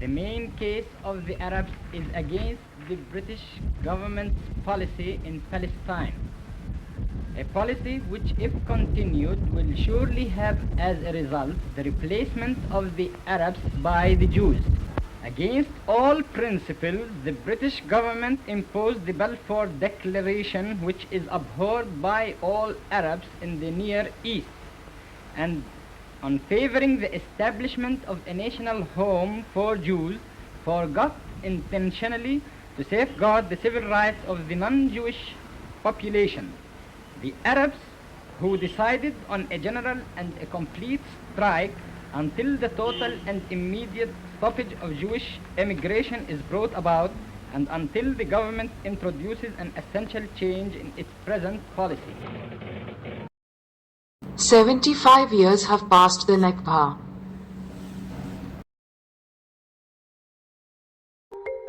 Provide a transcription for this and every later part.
The main case of the Arabs is against the British government's policy in Palestine, a policy which, if continued, will surely have as a result the replacement of the Arabs by the Jews. Against all principle, the British government imposed the Balfour Declaration, which is abhorred by all Arabs in the Near East, and on favoring the establishment of a national home for Jews, forgot intentionally to safeguard the civil rights of the non-Jewish population. The Arabs, who decided on a general and a complete strike until the total and immediate stoppage of Jewish immigration is brought about, and until the government introduces an essential change in its present policy. 75 years have passed the Nakba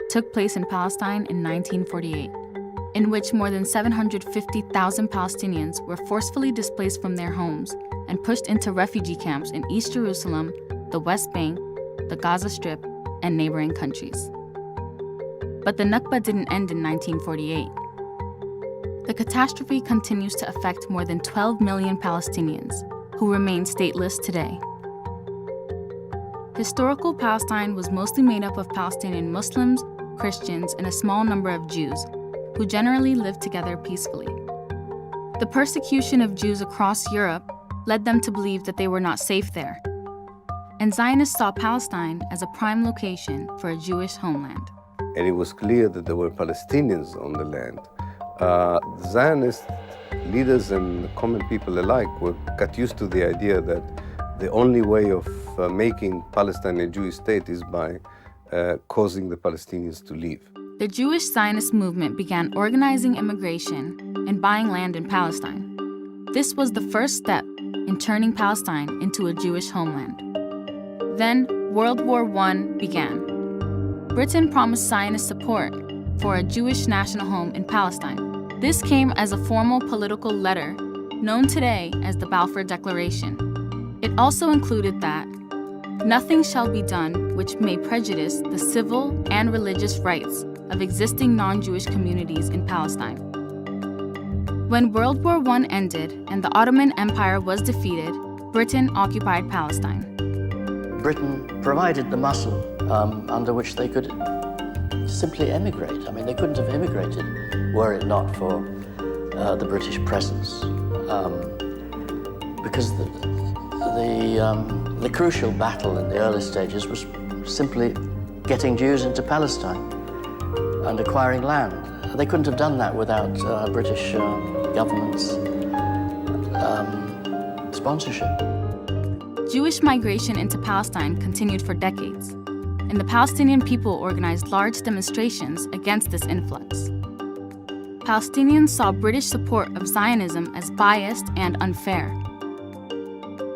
took place in Palestine in 1948, in which more than 750,000 Palestinians were forcefully displaced from their homes and pushed into refugee camps in East Jerusalem, the West Bank, the Gaza Strip, and neighboring countries. But the Nakba didn't end in 1948. The catastrophe continues to affect more than 12 million Palestinians, who remain stateless today. Historical Palestine was mostly made up of Palestinian Muslims, Christians, and a small number of Jews, who generally lived together peacefully. The persecution of Jews across Europe led them to believe that they were not safe there, and Zionists saw Palestine as a prime location for a Jewish homeland. And it was clear that there were Palestinians on the land. Zionist leaders and common people alike got used to the idea that the only way of making Palestine a Jewish state is by causing the Palestinians to leave. The Jewish Zionist movement began organizing immigration and buying land in Palestine. This was the first step in turning Palestine into a Jewish homeland. Then World War I began. Britain promised Zionist support for a Jewish national home in Palestine. This came as a formal political letter known today as the Balfour Declaration. It also included that nothing shall be done which may prejudice the civil and religious rights of existing non-Jewish communities in Palestine. When World War I ended and the Ottoman Empire was defeated, Britain occupied Palestine. Britain provided the muscle under which they could simply emigrate. I mean, they couldn't have immigrated were it not for the British presence, because the crucial battle in the early stages was simply getting Jews into Palestine and acquiring land. They couldn't have done that without British government's sponsorship. Jewish migration into Palestine continued for decades, and the Palestinian people organized large demonstrations against this influx. Palestinians saw British support of Zionism as biased and unfair.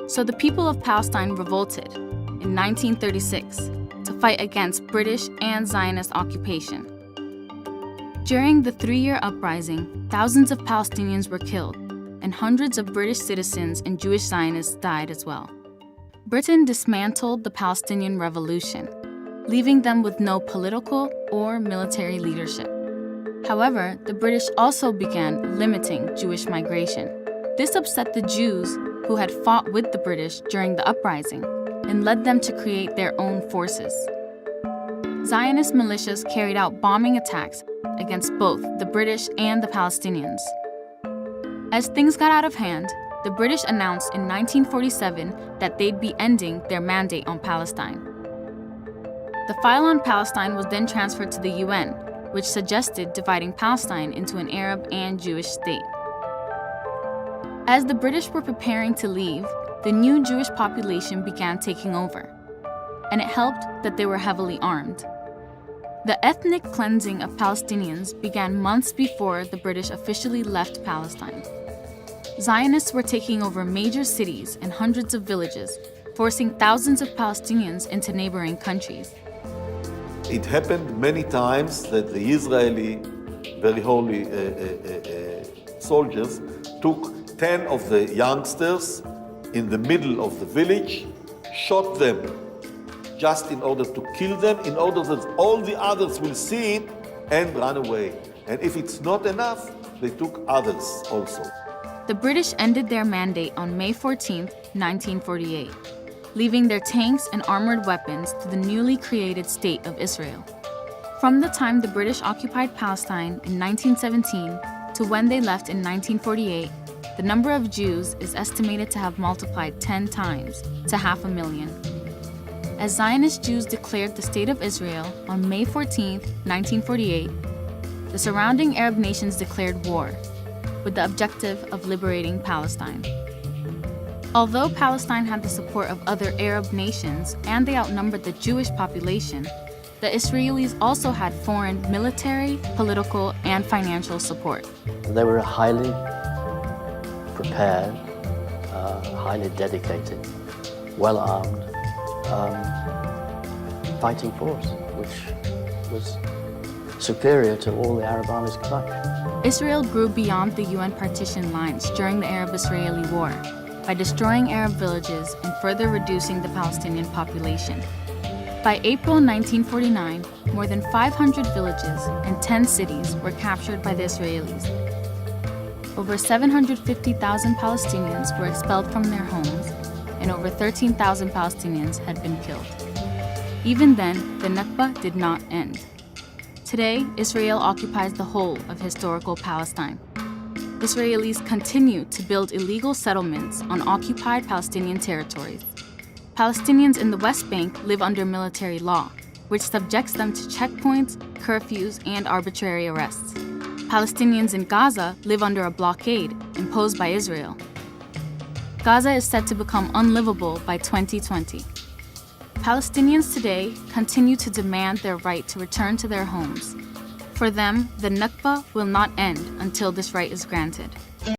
So the people of Palestine revolted in 1936 to fight against British and Zionist occupation. During the 3-year uprising, thousands of Palestinians were killed, and hundreds of British citizens and Jewish Zionists died as well. Britain dismantled the Palestinian Revolution, leaving them with no political or military leadership. However, the British also began limiting Jewish migration. This upset the Jews who had fought with the British during the uprising and led them to create their own forces. Zionist militias carried out bombing attacks against both the British and the Palestinians. As things got out of hand, the British announced in 1947 that they'd be ending their mandate on Palestine. The file on Palestine was then transferred to the UN, which suggested dividing Palestine into an Arab and Jewish state. As the British were preparing to leave, the new Jewish population began taking over, and it helped that they were heavily armed. The ethnic cleansing of Palestinians began months before the British officially left Palestine. Zionists were taking over major cities and hundreds of villages, forcing thousands of Palestinians into neighboring countries. It happened many times that the Israeli, very holy soldiers took 10 of the youngsters in the middle of the village, shot them just in order to kill them, in order that all the others will see it and run away. And if it's not enough, they took others also. The British ended their mandate on May 14, 1948, leaving their tanks and armored weapons to the newly created State of Israel. From the time the British occupied Palestine in 1917 to when they left in 1948, the number of Jews is estimated to have multiplied 10 times to 500,000. As Zionist Jews declared the State of Israel on May 14, 1948, the surrounding Arab nations declared war, with the objective of liberating Palestine. Although Palestine had the support of other Arab nations and they outnumbered the Jewish population, the Israelis also had foreign military, political, and financial support. They were a highly prepared, highly dedicated, well-armed fighting force, which was superior to all the Arab armies combined. Israel grew beyond the UN partition lines during the Arab-Israeli War by destroying Arab villages and further reducing the Palestinian population. By April 1949, more than 500 villages and 10 cities were captured by the Israelis. Over 750,000 Palestinians were expelled from their homes, and over 13,000 Palestinians had been killed. Even then, the Nakba did not end. Today, Israel occupies the whole of historical Palestine. Israelis continue to build illegal settlements on occupied Palestinian territories. Palestinians in the West Bank live under military law, which subjects them to checkpoints, curfews, and arbitrary arrests. Palestinians in Gaza live under a blockade imposed by Israel. Gaza is set to become unlivable by 2020. Palestinians today continue to demand their right to return to their homes. For them, the Nakba will not end until this right is granted.